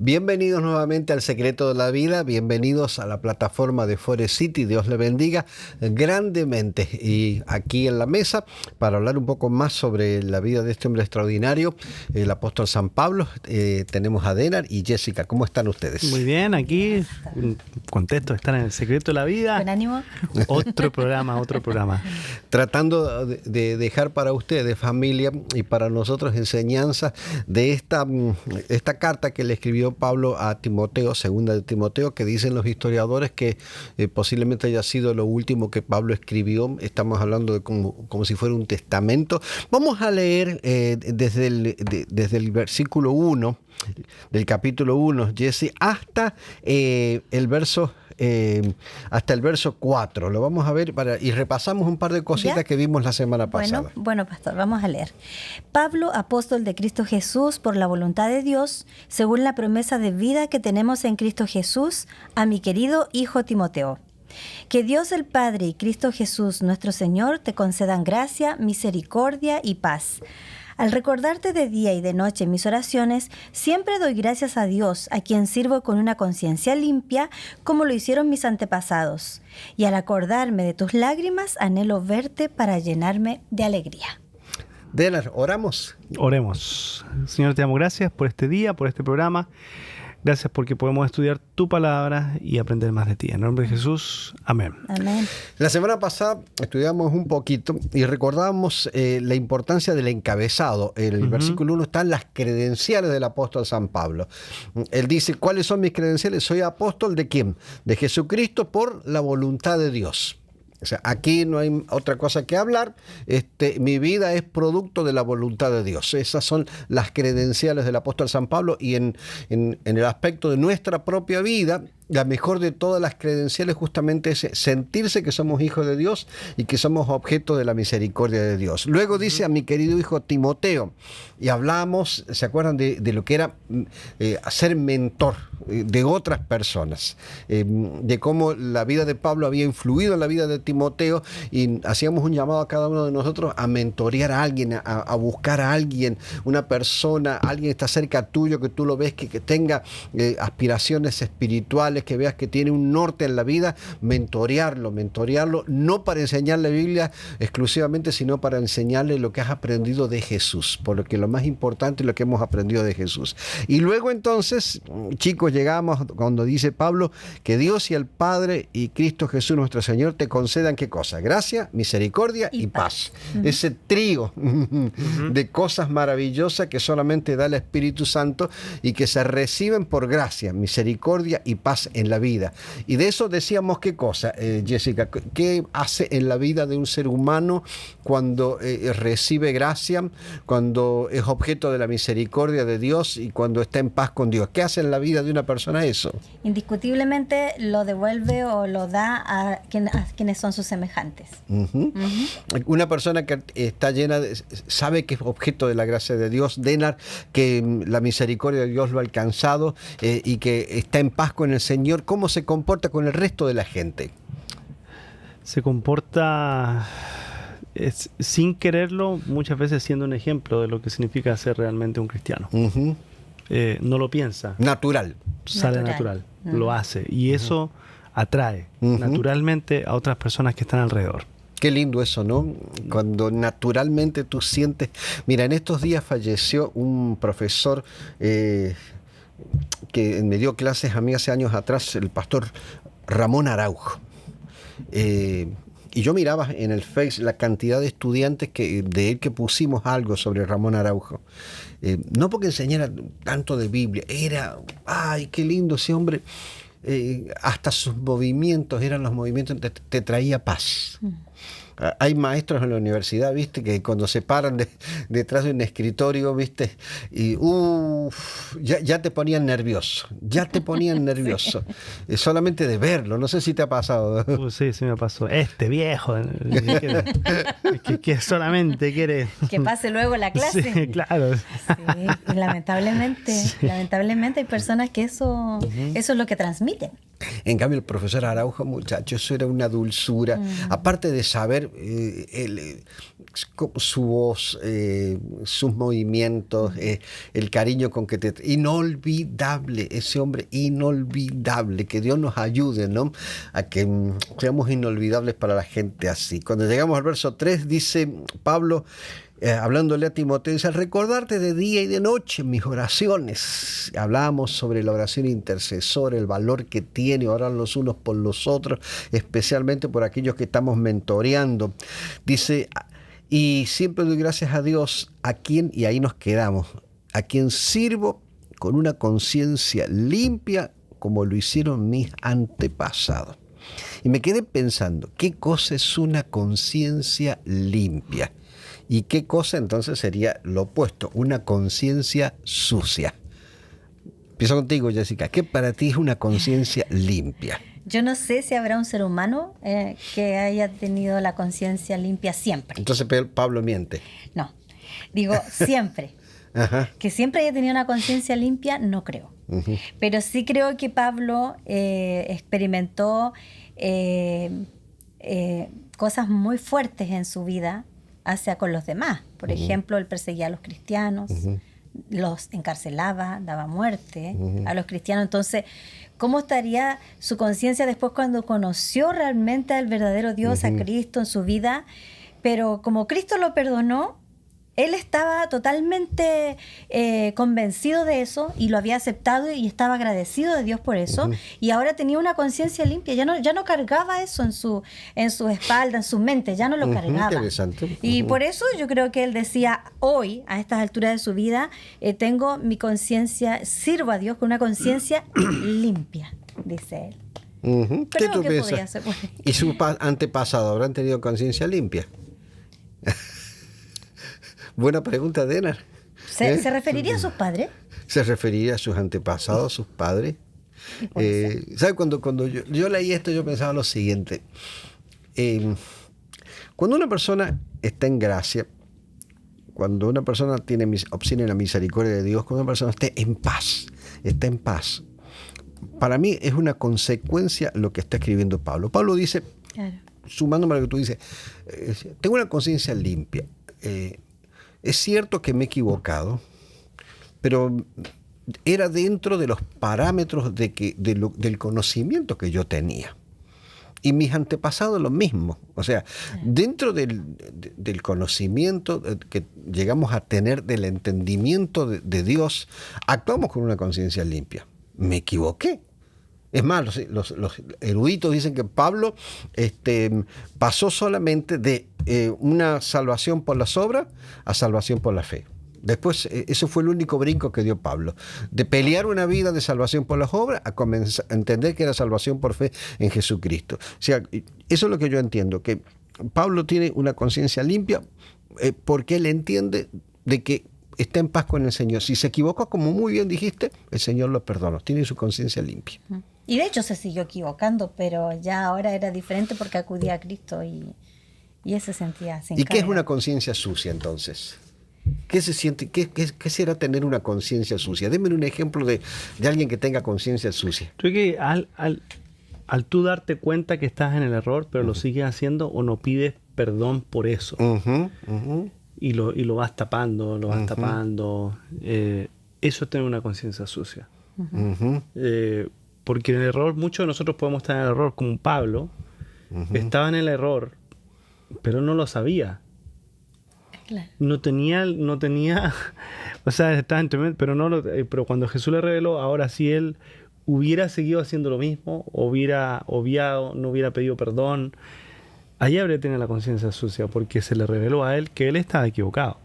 Bienvenidos nuevamente al Secreto de la Vida, bienvenidos a la plataforma de Forest City, Dios le bendiga grandemente. Y aquí en la mesa, para hablar un poco más sobre la vida de este hombre extraordinario, el apóstol San Pablo, tenemos a Denar y Jessica. ¿Cómo están ustedes? Muy bien, aquí contento de estar en el Secreto de la Vida. Buen ánimo. Otro programa. Tratando de dejar para ustedes, familia, y para nosotros enseñanzas de esta carta que le escribió Pablo a Timoteo, segunda de Timoteo, que dicen los historiadores que posiblemente haya sido lo último que Pablo escribió. Estamos hablando de como si fuera un testamento. Vamos a leer desde el versículo 1 del capítulo 1, Jesse, hasta el verso 4. Lo vamos a ver y repasamos un par de cositas que vimos la semana pasada. Bueno, pastor, vamos a leer. Pablo, apóstol de Cristo Jesús, por la voluntad de Dios, según la promesa de vida que tenemos en Cristo Jesús, a mi querido hijo Timoteo. Que Dios el Padre y Cristo Jesús, nuestro Señor, te concedan gracia, misericordia y paz. Al recordarte de día y de noche en mis oraciones, siempre doy gracias a Dios, a quien sirvo con una conciencia limpia, como lo hicieron mis antepasados. Y al acordarme de tus lágrimas, anhelo verte para llenarme de alegría. Denar, ¿oramos? Oremos. Señor, te damos gracias por este día, por este programa. Gracias porque podemos estudiar tu palabra y aprender más de ti. En nombre de Jesús, amén. Amén. La semana pasada estudiamos un poquito y recordábamos la importancia del encabezado. En el versículo 1 están las credenciales del apóstol San Pablo. Él dice, ¿cuáles son mis credenciales? Soy apóstol ¿de quién? De Jesucristo por la voluntad de Dios. O sea, aquí no hay otra cosa que hablar. Mi vida es producto de la voluntad de Dios. Esas son las credenciales del apóstol San Pablo, y en el aspecto de nuestra propia vida, la mejor de todas las credenciales justamente es sentirse que somos hijos de Dios y que somos objeto de la misericordia de Dios. Luego dice a mi querido hijo Timoteo, y hablamos, ¿se acuerdan de lo que era ser mentor de otras personas? De cómo la vida de Pablo había influido en la vida de Timoteo, y hacíamos un llamado a cada uno de nosotros a mentorear a alguien, a buscar a alguien, una persona, alguien que está cerca tuyo, que tú lo ves, que tenga aspiraciones espirituales, que veas que tiene un norte en la vida, mentorearlo, no para enseñarle la Biblia exclusivamente, sino para enseñarle lo que has aprendido de Jesús, porque lo más importante es lo que hemos aprendido de Jesús. Y luego entonces, chicos, llegamos cuando dice Pablo que Dios y el Padre y Cristo Jesús nuestro Señor te concedan ¿qué cosa? Gracia, misericordia y paz. Ese trío de cosas maravillosas que solamente da el Espíritu Santo y que se reciben por gracia, misericordia y paz en la vida. Y de eso decíamos qué cosa, Jessica, qué hace en la vida de un ser humano cuando recibe gracia, cuando es objeto de la misericordia de Dios y cuando está en paz con Dios. ¿Qué hace en la vida de una persona eso? Indiscutiblemente lo devuelve o lo da a quienes son sus semejantes. Una persona que está llena sabe que es objeto de la gracia de Dios, Denar, que la misericordia de Dios lo ha alcanzado y que está en paz con el Señor. ¿Cómo se comporta con el resto de la gente? Se comporta sin quererlo, muchas veces siendo un ejemplo de lo que significa ser realmente un cristiano. No lo piensa. Natural. Sale natural. Lo hace. Y eso atrae naturalmente a otras personas que están alrededor. Qué lindo eso, ¿no? Cuando naturalmente tú sientes... Mira, en estos días falleció un profesor que me dio clases a mí hace años atrás, el pastor Ramón Araujo. Y yo miraba en el Face la cantidad de estudiantes de él que pusimos algo sobre Ramón Araujo. No porque enseñara tanto de Biblia, era, ¡ay, qué lindo ese hombre! Hasta sus movimientos eran los movimientos que te traía paz. Hay maestros en la universidad, ¿viste? Que cuando se paran detrás de un escritorio, ¿viste? Y ya te ponían nervioso. Solamente de verlo. No sé si te ha pasado. Sí, me pasó. Este viejo que solamente quiere... Que pase luego la clase. Sí, claro. Sí, y lamentablemente hay personas que eso es lo que transmiten. En cambio, el profesor Araujo, muchachos, eso era una dulzura. Aparte de saber ver su voz, sus movimientos, el cariño con que te... Inolvidable, ese hombre inolvidable. Que Dios nos ayude, ¿no?, a que seamos inolvidables para la gente así. Cuando llegamos al verso 3, dice Pablo, hablándole a Timoteo, dice: al recordarte de día y de noche en mis oraciones. Hablábamos sobre la oración intercesora, el valor que tiene orar los unos por los otros, especialmente por aquellos que estamos mentoreando. Dice, y siempre doy gracias a Dios, a quien, y ahí nos quedamos, a quien sirvo con una conciencia limpia, como lo hicieron mis antepasados. Y me quedé pensando, ¿qué cosa es una conciencia limpia? ¿Y qué cosa entonces sería lo opuesto? Una conciencia sucia. Empiezo contigo, Jessica. ¿Qué para ti es una conciencia limpia? Yo no sé si habrá un ser humano que haya tenido la conciencia limpia siempre. Entonces Pablo miente. No, digo siempre. Ajá. Que siempre haya tenido una conciencia limpia, no creo. Uh-huh. Pero sí creo que Pablo experimentó cosas muy fuertes en su vida hacia con los demás. Por ejemplo, él perseguía a los cristianos, los encarcelaba, daba muerte a los cristianos. Entonces, ¿cómo estaría su conciencia después cuando conoció realmente al verdadero Dios, a Cristo en su vida? Pero como Cristo lo perdonó, él estaba totalmente convencido de eso y lo había aceptado y estaba agradecido de Dios por eso. Y ahora tenía una conciencia limpia. Ya no cargaba eso en su espalda, en su mente. Ya no lo cargaba. Interesante. Y por eso yo creo que él decía hoy, a estas alturas de su vida, tengo mi conciencia, sirvo a Dios con una conciencia limpia, dice él. ¿Qué tú piensas? ¿Y sus antepasados habrán tenido conciencia limpia? Buena pregunta, Denar. ¿Se referiría a sus padres? Se referiría a sus antepasados, a sus padres. ¿Sabes? Cuando yo leí esto, yo pensaba lo siguiente. Cuando una persona está en gracia, cuando una persona obtiene la misericordia de Dios, cuando una persona está en paz, para mí es una consecuencia lo que está escribiendo Pablo. Pablo dice, claro, sumándome a lo que tú dices, tengo una conciencia limpia. Es cierto que me he equivocado, pero era dentro de los parámetros del conocimiento que yo tenía. Y mis antepasados lo mismo. O sea, dentro del conocimiento que llegamos a tener, del entendimiento de Dios, actuamos con una conciencia limpia. Me equivoqué. Es más, los eruditos dicen que Pablo pasó solamente de una salvación por las obras a salvación por la fe. Después, eso fue el único brinco que dio Pablo. De pelear una vida de salvación por las obras a comenzar a entender que era salvación por fe en Jesucristo. O sea, eso es lo que yo entiendo, que Pablo tiene una conciencia limpia porque él entiende de que está en paz con el Señor. Si se equivocó, como muy bien dijiste, el Señor lo perdonó. Tiene su conciencia limpia. Y de hecho se siguió equivocando, pero ya ahora era diferente porque acudía a Cristo y él se sentía sin carga. ¿Y qué es una conciencia sucia entonces? ¿Qué se siente? ¿Qué será tener una conciencia sucia? Denme un ejemplo de alguien que tenga conciencia sucia. Creo que al tú darte cuenta que estás en el error, pero lo sigues haciendo o no pides perdón por eso. Y lo vas tapando, eso es tener una conciencia sucia. Porque en el error, muchos de nosotros podemos estar en el error, como Pablo, estaba en el error, pero no lo sabía. Claro. No tenía, o sea, estaba en tremendo, pero cuando Jesús le reveló, ahora sí él hubiera seguido haciendo lo mismo, hubiera obviado, no hubiera pedido perdón, allí habría tenido la conciencia sucia, porque se le reveló a él que él estaba equivocado.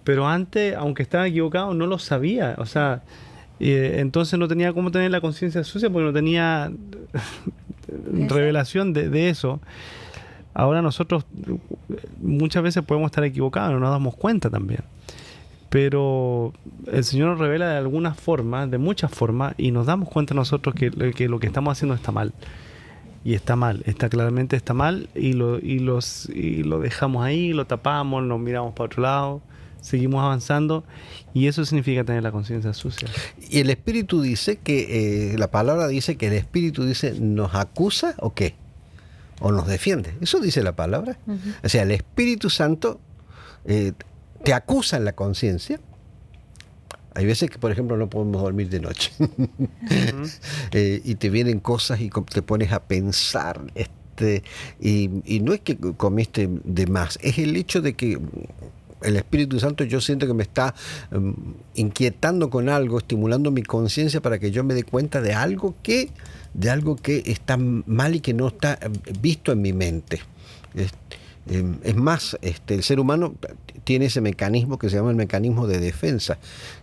Pero antes, aunque estaba equivocado, no lo sabía, o sea, entonces no tenía cómo tener la conciencia sucia porque no tenía revelación de eso. Ahora nosotros muchas veces podemos estar equivocados, no nos damos cuenta también. Pero el Señor nos revela de algunas formas, de muchas formas, y nos damos cuenta nosotros que lo que estamos haciendo está mal. Y está mal, claramente está mal, y lo dejamos ahí, lo tapamos, nos miramos para otro lado, seguimos avanzando, y eso significa tener la conciencia sucia. Y el Espíritu dice que, la palabra dice que el Espíritu dice, ¿nos acusa o qué? o nos defiende. Eso dice la palabra. O sea, el Espíritu Santo te acusa en la conciencia. Hay veces que, por ejemplo, no podemos dormir de noche. Y te vienen cosas y te pones a pensar. Y no es que comiste de más, es el hecho de que el Espíritu Santo, yo siento que me está inquietando con algo, estimulando mi conciencia para que yo me dé cuenta de algo que está mal y que no está visto en mi mente. Es más, el ser humano tiene ese mecanismo que se llama el mecanismo de defensa,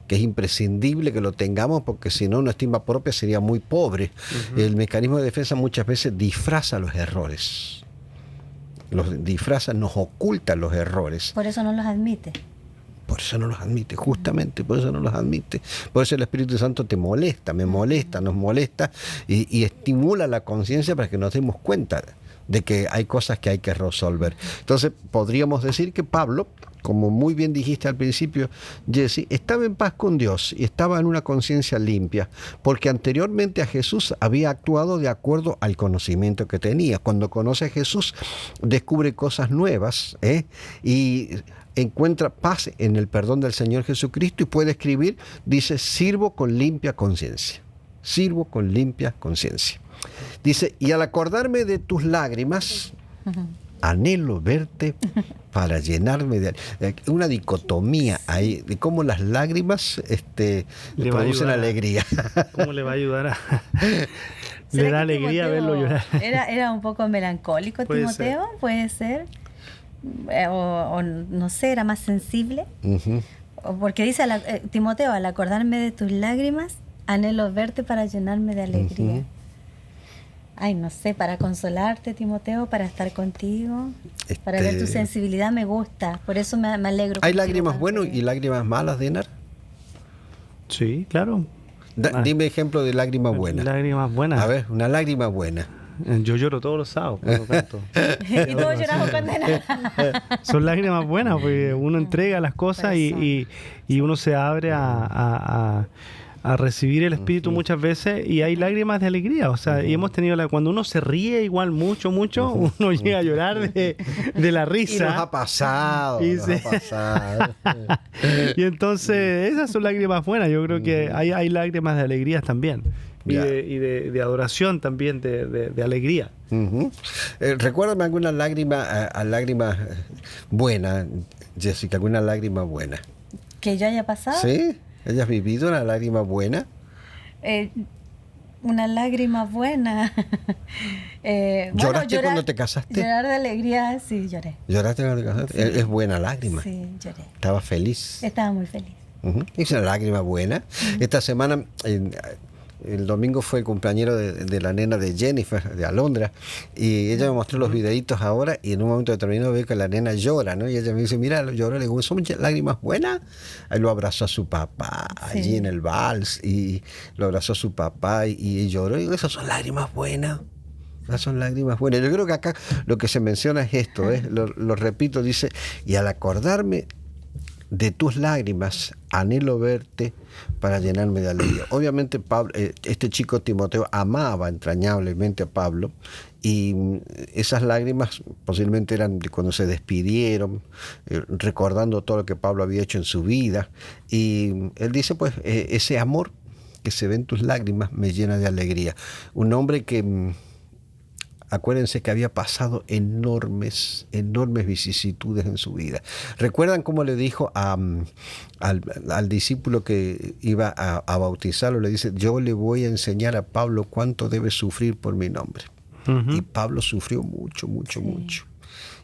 que es imprescindible que lo tengamos porque si no, una estima propia sería muy pobre. El mecanismo de defensa muchas veces disfraza los errores. Los disfraza, nos oculta los errores. Por eso no los admite. Por eso no los admite, justamente, por eso no los admite. Por eso el Espíritu Santo te molesta, me molesta, nos molesta y estimula la conciencia para que nos demos cuenta de que hay cosas que hay que resolver. Entonces, podríamos decir que Pablo, como muy bien dijiste al principio, Jesse, estaba en paz con Dios y estaba en una conciencia limpia, porque anteriormente a Jesús había actuado de acuerdo al conocimiento que tenía. Cuando conoce a Jesús, descubre cosas nuevas, y encuentra paz en el perdón del Señor Jesucristo y puede escribir, dice, sirvo con limpia conciencia. Sirvo con limpia conciencia. Dice, y al acordarme de tus lágrimas, anhelo verte para llenarme de... Una dicotomía ahí de cómo las lágrimas le producen alegría. ¿Cómo le va a ayudar a...? Le da alegría verlo llorar. Era un poco melancólico Timoteo, puede ser. O no sé, era más sensible. Porque dice Timoteo, al acordarme de tus lágrimas, anhelo verte para llenarme de alegría. Ay, no sé, para consolarte, Timoteo, para estar contigo, para ver tu sensibilidad, me gusta. Por eso me alegro. ¿Hay lágrimas buenas y lágrimas malas, Denar? Sí, claro. Dime ejemplo de lágrimas buenas. Lágrimas buenas. A ver, una lágrima buena. Yo lloro todos los sábados cuando canto. Y todos lloramos con Denar. Son lágrimas buenas, porque uno entrega las cosas y uno se abre a recibir el Espíritu muchas veces, y hay lágrimas de alegría. O sea, y hemos tenido cuando uno se ríe igual mucho, uno llega a llorar de la risa. Y nos ha pasado. Y entonces, esas son lágrimas buenas. Yo creo que hay lágrimas de alegría también. Y de adoración también, de alegría. Recuérdame alguna lágrima buena, Jessica, alguna lágrima buena. ¿Que yo haya pasado? Sí. ¿Hayas vivido una lágrima buena? Una lágrima buena. ¿Lloraste cuando te casaste? Llorar de alegría, sí, lloré. ¿Lloraste cuando te casaste? Sí. Es buena lágrima. Sí, lloré. ¿Estabas feliz? Estaba muy feliz. Es una lágrima buena. Esta semana, el domingo fue el cumpleañero de la nena de Jennifer, de Alondra, y ella me mostró los videitos ahora, y en un momento determinado veo que la nena llora, ¿no? Y ella me dice, mira, llora. Le digo, ¿son lágrimas buenas? Ahí lo abrazó a su papá, allí en el vals, y lo abrazó a su papá y lloró. Y digo, esas son lágrimas buenas. Esas son lágrimas buenas. Yo creo que acá lo que se menciona es esto, lo repito, dice, y al acordarme de tus lágrimas, anhelo verte para llenarme de alegría. Obviamente Pablo, este chico Timoteo amaba entrañablemente a Pablo, y esas lágrimas posiblemente eran de cuando se despidieron, recordando todo lo que Pablo había hecho en su vida, y él dice, pues, ese amor que se ve en tus lágrimas me llena de alegría. Un hombre que... Acuérdense que había pasado enormes vicisitudes en su vida. ¿Recuerdan cómo le dijo al discípulo que iba a bautizarlo? Le dice, yo le voy a enseñar a Pablo cuánto debe sufrir por mi nombre. Y Pablo sufrió mucho.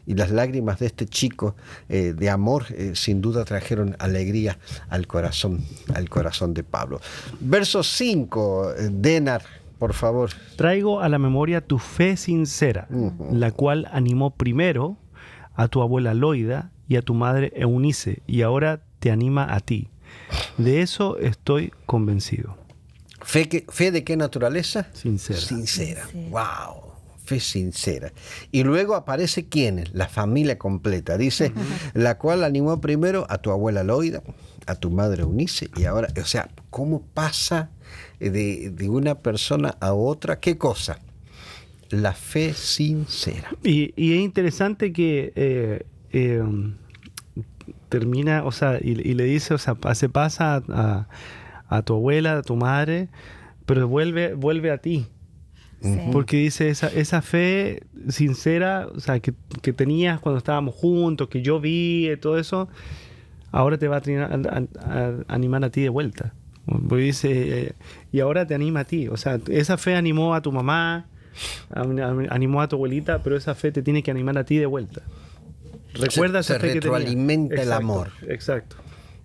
Y las lágrimas de este chico de amor sin duda trajeron alegría al corazón de Pablo. Verso 5, Denar. Por favor. Traigo a la memoria tu fe sincera, la cual animó primero a tu abuela Loida y a tu madre Eunice, y ahora te anima a ti. De eso estoy convencido. ¿Fe de qué naturaleza? Sincera. ¡Wow! Fe sincera. Y luego aparece ¿quién? La familia completa. Dice, la cual animó primero a tu abuela Loida, a tu madre Eunice, y ahora, o sea, ¿cómo pasa de una persona a otra? ¿Qué cosa? la fe sincera. Y es interesante que termina, o sea, y le dice, o sea, se pasa a tu abuela, a tu madre, pero vuelve a ti. Sí. Porque dice, esa fe sincera, o sea, que tenías cuando estábamos juntos, que yo vi, todo eso, ahora te va a animar a ti de vuelta. Porque dice, y ahora te anima a ti. O sea, esa fe animó a tu mamá, animó a tu abuelita, pero esa fe te tiene que animar a ti de vuelta. Recuerda esa se fe que tenías. retroalimenta el amor. Exacto.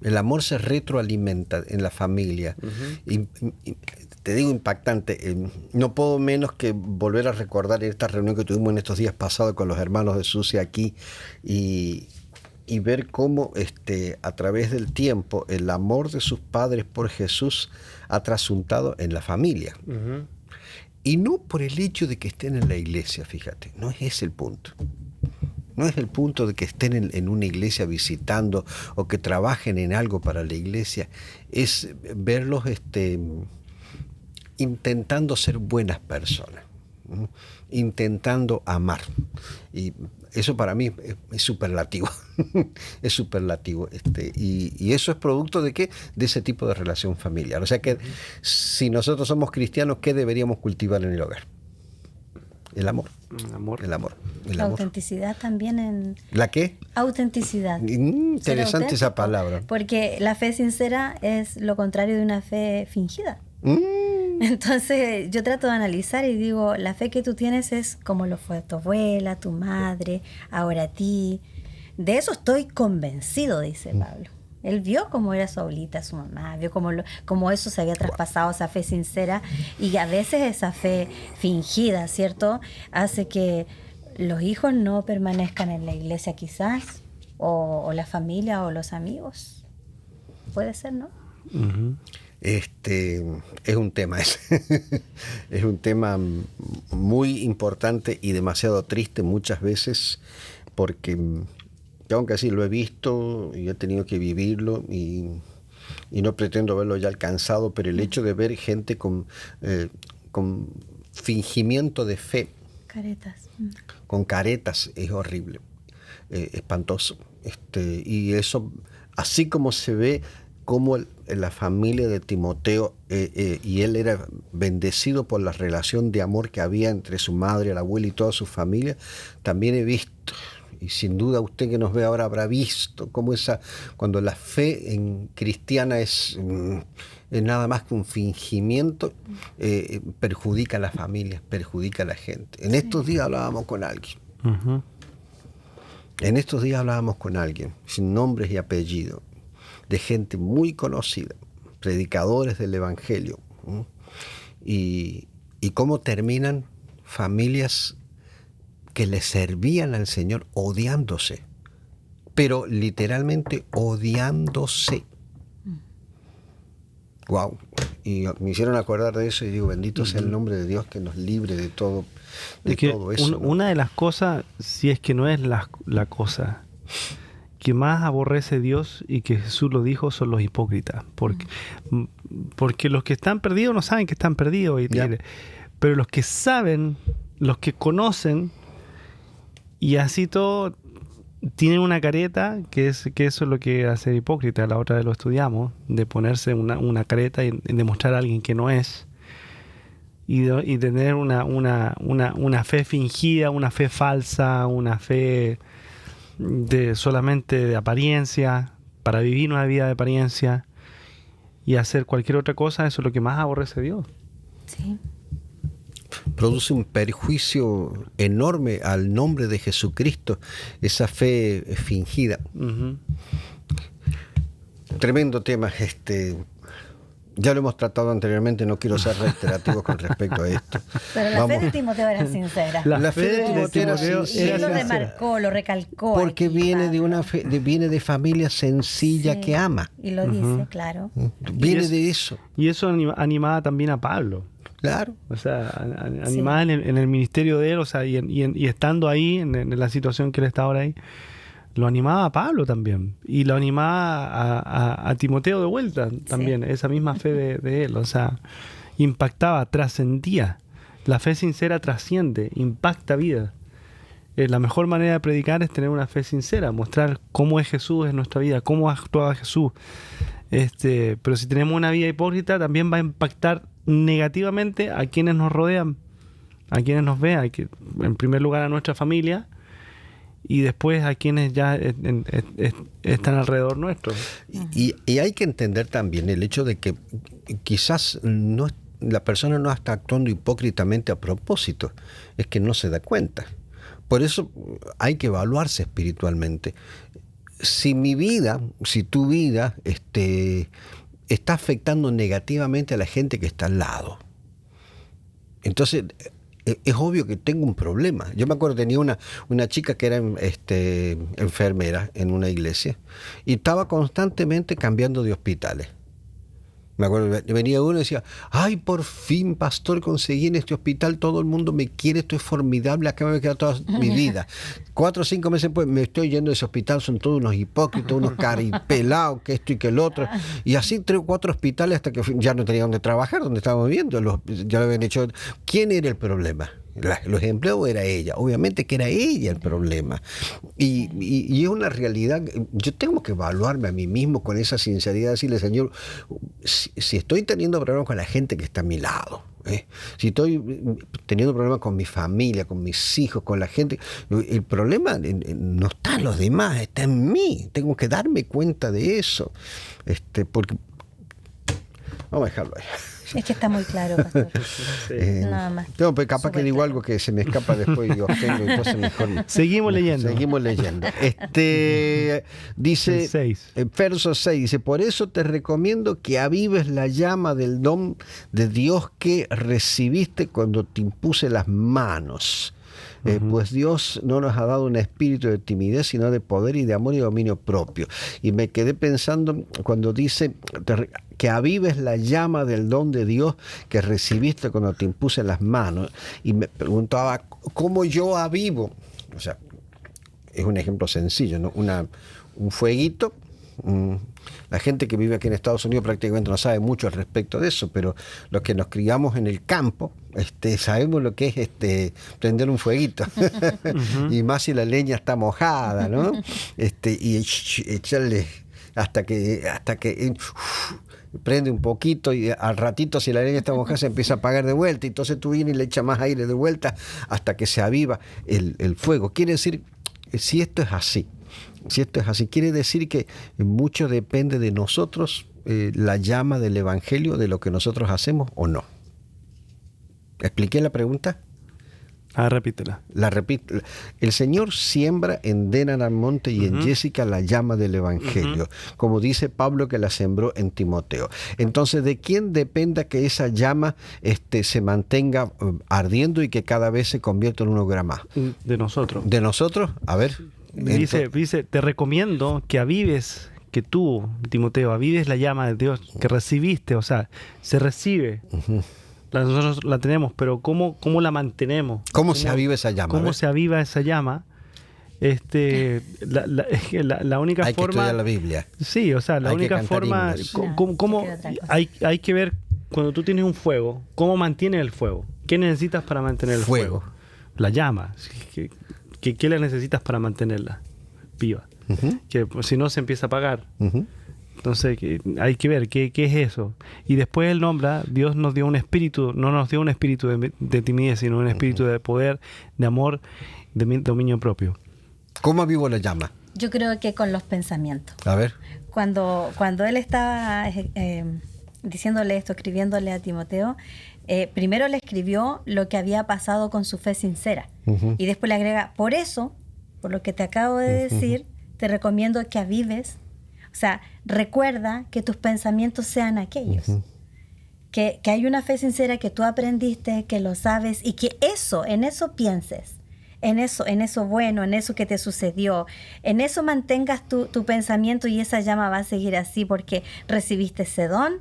El amor se retroalimenta en la familia. Y te digo, impactante. No puedo menos que volver a recordar esta reunión que tuvimos en estos días pasados con los hermanos de Sucia aquí y ver cómo a través del tiempo el amor de sus padres por Jesús ha trasuntado en la familia. Y no por el hecho de que estén en la iglesia, fíjate, no es ese el punto. No es el punto de que estén en una iglesia visitando o que trabajen en algo para la iglesia. Es verlos intentando ser buenas personas, ¿no? Intentando amar. Y eso para mí es superlativo. Es superlativo. Y eso es producto de ¿qué? De ese tipo de relación familiar. O sea que si nosotros somos cristianos, ¿qué deberíamos cultivar en el hogar? El amor. El amor. La autenticidad también. ¿La qué? Autenticidad. Interesante esa palabra. Porque la fe sincera es lo contrario de una fe fingida. Entonces yo trato de analizar y digo, la fe que tú tienes es como lo fue tu abuela, tu madre, ahora a ti. De eso estoy convencido, dice Pablo. Él vio cómo era su abuelita, su mamá, vio cómo eso se había traspasado, esa fe sincera, y a veces esa fe fingida, ¿cierto? Hace que los hijos no permanezcan en la iglesia quizás, o la familia o los amigos. Puede ser, ¿no? Es un tema ese. Es un tema muy importante y demasiado triste muchas veces, porque tengo que decir, lo he visto y he tenido que vivirlo y no pretendo verlo ya alcanzado, pero el hecho de ver gente con fingimiento de fe, caretas, con caretas, es horrible, espantoso. Y eso, así como se ve como la familia de Timoteo, y él era bendecido por la relación de amor que había entre su madre, la abuela y toda su familia, también he visto, y sin duda usted que nos ve ahora habrá visto cómo cuando la fe cristiana es nada más que un fingimiento, perjudica a las familias, perjudica a la gente. En estos días hablábamos con alguien. En estos días hablábamos con alguien, sin nombres y apellidos, de gente muy conocida, predicadores del Evangelio, y cómo terminan familias que le servían al Señor odiándose, pero literalmente odiándose. Wow. Y me hicieron acordar de eso y digo, bendito sea el nombre de Dios que nos libre de todo, todo eso. Una de las cosas, si es que no es la cosa que más aborrece Dios, y que Jesús lo dijo, son los hipócritas. Porque los que están perdidos no saben que están perdidos. Pero los que saben, los que conocen, y así todo, tienen una careta, que eso es lo que hace el hipócrita. La otra vez lo estudiamos, de ponerse una careta y demostrar a alguien que no es. Y tener una fe fingida, una fe falsa, una fe solamente de apariencia, para vivir una vida de apariencia y hacer cualquier otra cosa. Eso es lo que más aborrece Dios. Sí. Produce un perjuicio enorme al nombre de Jesucristo, esa fe fingida. Tremendo tema. Ya lo hemos tratado anteriormente, no quiero ser reiterativo con respecto a esto. Pero la fe de Timoteo era sincera. La fe de Timoteo era sincera. Él lo remarcó, lo recalcó. Porque aquí, viene de una fe, viene de familia sencilla que ama. Y lo dice, claro. Viene de eso. Y eso animaba también a Pablo. Claro. O sea, animaba en el ministerio de él, o sea, y estando ahí, en la situación que él está ahora ahí, lo animaba a Pablo también. Y lo animaba a Timoteo de vuelta también, esa misma fe de él. O sea, impactaba, trascendía. La fe sincera trasciende, impacta vida. La mejor manera de predicar es tener una fe sincera, mostrar cómo es Jesús en nuestra vida, cómo actuaba Jesús. Pero si tenemos una vida hipócrita, también va a impactar negativamente a quienes nos rodean, a quienes nos vean, en primer lugar a nuestra familia y después a quienes ya están alrededor nuestro. Y hay que entender también el hecho de que quizás la persona no está actuando hipócritamente a propósito, es que no se da cuenta. Por eso hay que evaluarse espiritualmente. Si tu vida está afectando negativamente a la gente que está al lado, entonces es obvio que tengo un problema. Yo me acuerdo, tenía una chica que era enfermera en una iglesia y estaba constantemente cambiando de hospitales. Me acuerdo, venía uno y decía, ay, por fin, pastor, conseguí en este hospital, todo el mundo me quiere, esto es formidable, acá me voy a quedar toda mi vida. 4 o 5 meses después me estoy yendo de ese hospital, son todos unos hipócritas, unos caripelados, que esto y que el otro. Y así 3 o 4 hospitales hasta que ya no tenía donde trabajar, donde estábamos viviendo. Ya lo habían hecho. ¿Quién era el problema? ¿Los empleados o era ella? Obviamente que era ella el problema. Y es una realidad. Yo tengo que evaluarme a mí mismo con esa sinceridad, decirle, Señor, si estoy teniendo problemas con la gente que está a mi lado, si estoy teniendo problemas con mi familia, con mis hijos, con la gente, el problema no está en los demás, está en mí. Tengo que darme cuenta de eso. Porque vamos a dejarlo ahí. Es que está muy claro, pastor. Sí. Nada más. No, pues capaz que digo algo que se me escapa después y yo tengo, entonces mejor. Seguimos leyendo. Dice, verso 6, dice, por eso te recomiendo que avives la llama del don de Dios que recibiste cuando te impuse las manos. Pues Dios no nos ha dado un espíritu de timidez, sino de poder y de amor y dominio propio. Y me quedé pensando cuando dice que avives la llama del don de Dios que recibiste cuando te impuse las manos. Y me preguntaba, ¿cómo yo avivo? O sea, es un ejemplo sencillo, ¿no? Un fueguito. La gente que vive aquí en Estados Unidos prácticamente no sabe mucho al respecto de eso, pero los que nos criamos en el campo sabemos lo que es prender un fueguito. Y más si la leña está mojada, ¿no? Y echarle hasta que prende un poquito y al ratito, si la leña está mojada, se empieza a apagar de vuelta. Entonces tú vienes y le echas más aire de vuelta hasta que se aviva el fuego. Quiere decir, si esto es así, quiere decir que mucho depende de nosotros, la llama del Evangelio, de lo que nosotros hacemos o no. ¿Expliqué la pregunta? Repítela. La repito. El Señor siembra en Denan Almonte y en Jessica la llama del Evangelio, como dice Pablo que la sembró en Timoteo. Entonces, ¿de quién dependa que esa llama se mantenga ardiendo y que cada vez se convierta en 1 gramo más? De nosotros. ¿De nosotros? A ver. Dice, te recomiendo que avives, que tú, Timoteo, avives la llama de Dios que recibiste, o sea, se recibe. Nosotros la tenemos, pero ¿cómo la mantenemos? ¿Cómo se aviva esa llama? ¿Cómo se aviva esa llama? La única hay forma... Hay que estudiar la Biblia. Sí, o sea, la única forma... ¿Cómo hay que ver, cuando tú tienes un fuego, ¿cómo mantienes el fuego? ¿Qué necesitas para mantener el fuego? La llama. ¿Qué le necesitas para mantenerla viva? Que pues, si no se empieza a apagar. Entonces hay que ver qué es eso. Y después él nombra, Dios nos dio un espíritu, no nos dio un espíritu de timidez, sino un espíritu de poder, de amor, de dominio propio. ¿Cómo avivo la llama? Yo creo que con los pensamientos. A ver. Cuando él estaba diciéndole esto, escribiéndole a Timoteo, primero le escribió lo que había pasado con su fe sincera. Y después le agrega, por eso, por lo que te acabo de decir, te recomiendo que avives. O sea, recuerda que tus pensamientos sean aquellos. Que hay una fe sincera que tú aprendiste, que lo sabes, y que en eso pienses. En eso bueno, en eso que te sucedió. En eso mantengas tu pensamiento y esa llama va a seguir así porque recibiste ese don.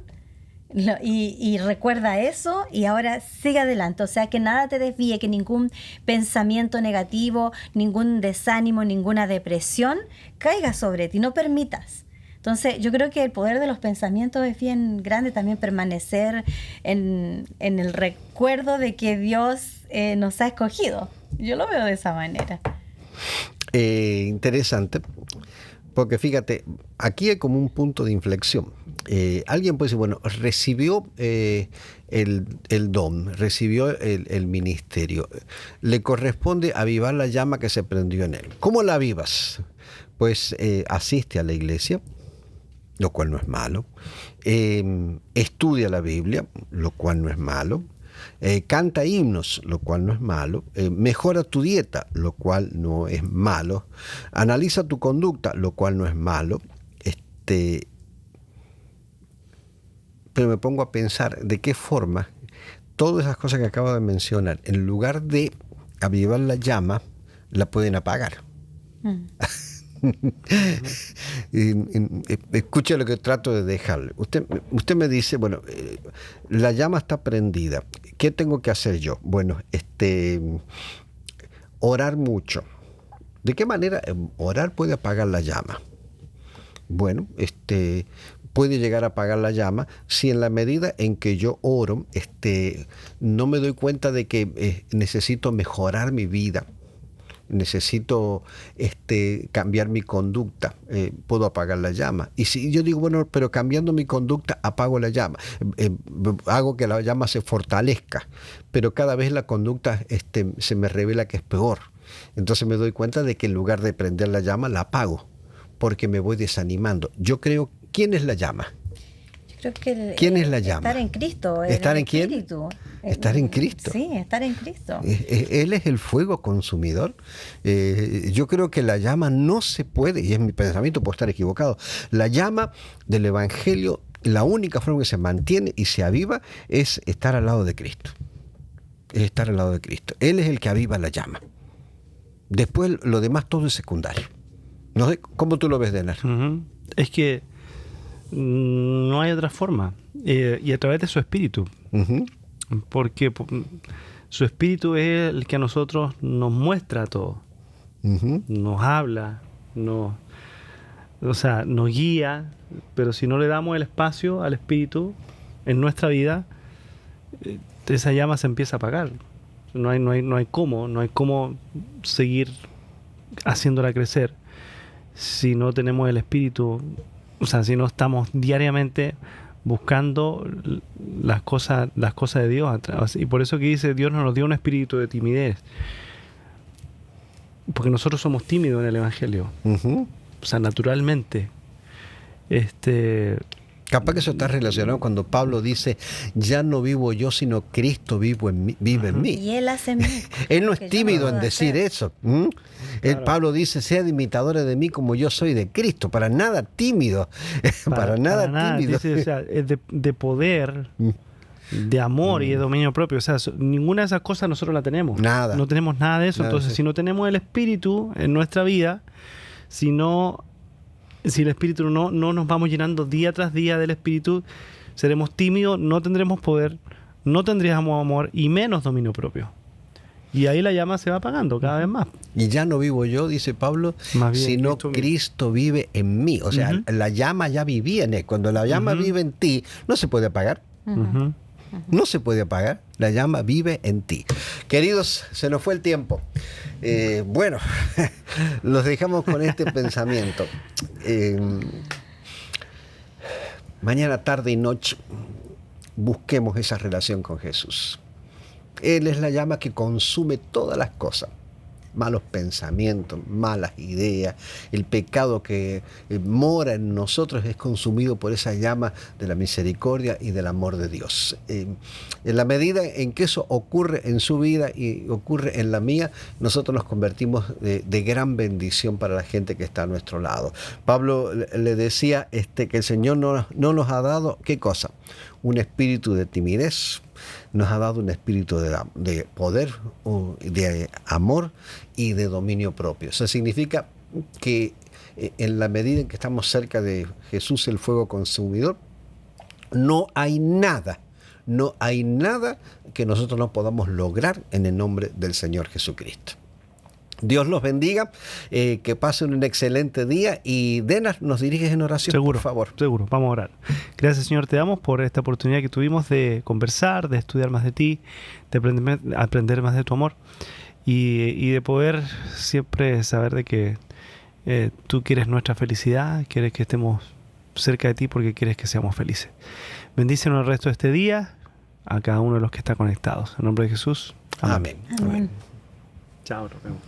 Y recuerda eso y ahora sigue adelante. O sea, que nada te desvíe, que ningún pensamiento negativo, ningún desánimo, ninguna depresión caiga sobre ti. No permitas. Entonces, yo creo que el poder de los pensamientos es bien grande, también permanecer en el recuerdo de que Dios nos ha escogido. Yo lo veo de esa manera. Interesante, porque fíjate, aquí hay como un punto de inflexión. Alguien puede decir, bueno, recibió el don, recibió el ministerio, le corresponde avivar la llama que se prendió en él. ¿Cómo la avivas? Pues asiste a la iglesia, lo cual no es malo, estudia la Biblia, lo cual no es malo, canta himnos, lo cual no es malo, mejora tu dieta, lo cual no es malo, analiza tu conducta, lo cual no es malo, pero me pongo a pensar de qué forma todas esas cosas que acabo de mencionar, en lugar de avivar la llama, la pueden apagar. Escuche lo que trato de dejarle. Usted me dice, bueno, la llama está prendida. ¿Qué tengo que hacer yo? Bueno, orar mucho. ¿De qué manera orar puede apagar la llama? Bueno, puede llegar a apagar la llama si en la medida en que yo oro, no me doy cuenta de que necesito mejorar mi vida. Necesito cambiar mi conducta, puedo apagar la llama. Y si yo digo, bueno, pero cambiando mi conducta apago la llama, hago que la llama se fortalezca, pero cada vez la conducta se me revela que es peor. Entonces me doy cuenta de que en lugar de prender la llama, la apago, porque me voy desanimando. Yo creo, ¿quién es la llama? Creo que ¿Quién es la llama? Estar en Cristo. ¿Estar en quién? Espíritu. Estar en Cristo. Sí, estar en Cristo. Él es el fuego consumidor. Yo creo que la llama no se puede, y es mi pensamiento, puedo estar equivocado, la llama del Evangelio, la única forma que se mantiene y se aviva es estar al lado de Cristo. Es estar al lado de Cristo. Él es el que aviva la llama. Después lo demás todo es secundario. No sé, ¿cómo tú lo ves, Denar? Es que no hay otra forma. Y a través de su espíritu. Porque su espíritu es el que a nosotros nos muestra todo. Nos habla, nos guía. Pero si no le damos el espacio al espíritu en nuestra vida, esa llama se empieza a apagar. No hay cómo seguir haciéndola crecer si no tenemos el espíritu, o sea, si no estamos diariamente buscando las cosas de Dios. Y por eso que dice, Dios no nos dio un espíritu de timidez, porque nosotros somos tímidos en el Evangelio. O sea, naturalmente. Capaz que eso está relacionado cuando Pablo dice, ya no vivo yo, sino Cristo vive en mí. Y Él hace en mí. Él no es tímido en decir eso. Claro. Pablo dice, sean imitadores de mí como yo soy de Cristo. Para nada tímido. Para nada tímido. Dice, o sea, es de poder, de amor y de dominio propio. O sea, ninguna de esas cosas nosotros la tenemos. Nada. No tenemos nada de eso. Entonces, si no tenemos el Espíritu en nuestra vida, si el Espíritu no nos vamos llenando día tras día del Espíritu, seremos tímidos, no tendremos poder, no tendríamos amor y menos dominio propio. Y ahí la llama se va apagando cada vez más. Y ya no vivo yo, dice Pablo, sino Cristo vive en mí. O sea, la llama ya vivía en él. Cuando la llama vive en ti, no se puede apagar. No se puede apagar. La llama vive en ti. Queridos, se nos fue el tiempo. Bueno, los dejamos con este pensamiento. Mañana, tarde y noche, busquemos esa relación con Jesús. Él es la llama que consume todas las cosas. Malos pensamientos, malas ideas, el pecado que mora en nosotros es consumido por esa llama de la misericordia y del amor de Dios. En la medida en que eso ocurre en su vida y ocurre en la mía, nosotros nos convertimos de gran bendición para la gente que está a nuestro lado. Pablo le decía que el Señor no nos ha dado, ¿qué cosa? Un espíritu de timidez, nos ha dado un espíritu de poder, de amor y de dominio propio. Eso significa que en la medida en que estamos cerca de Jesús, el fuego consumidor, no hay nada que nosotros no podamos lograr en el nombre del Señor Jesucristo. Dios los bendiga, que pasen un excelente día y Denas, nos diriges en oración, Seguro, por favor. seguro, vamos a orar. Gracias, Señor, te damos por esta oportunidad que tuvimos de conversar, de estudiar más de ti, de aprender más de tu amor y de poder siempre saber de que tú quieres nuestra felicidad, quieres que estemos cerca de ti porque quieres que seamos felices. Bendícenos el resto de este día a cada uno de los que está conectados. En nombre de Jesús. Amén. Amén. Chao, nos vemos.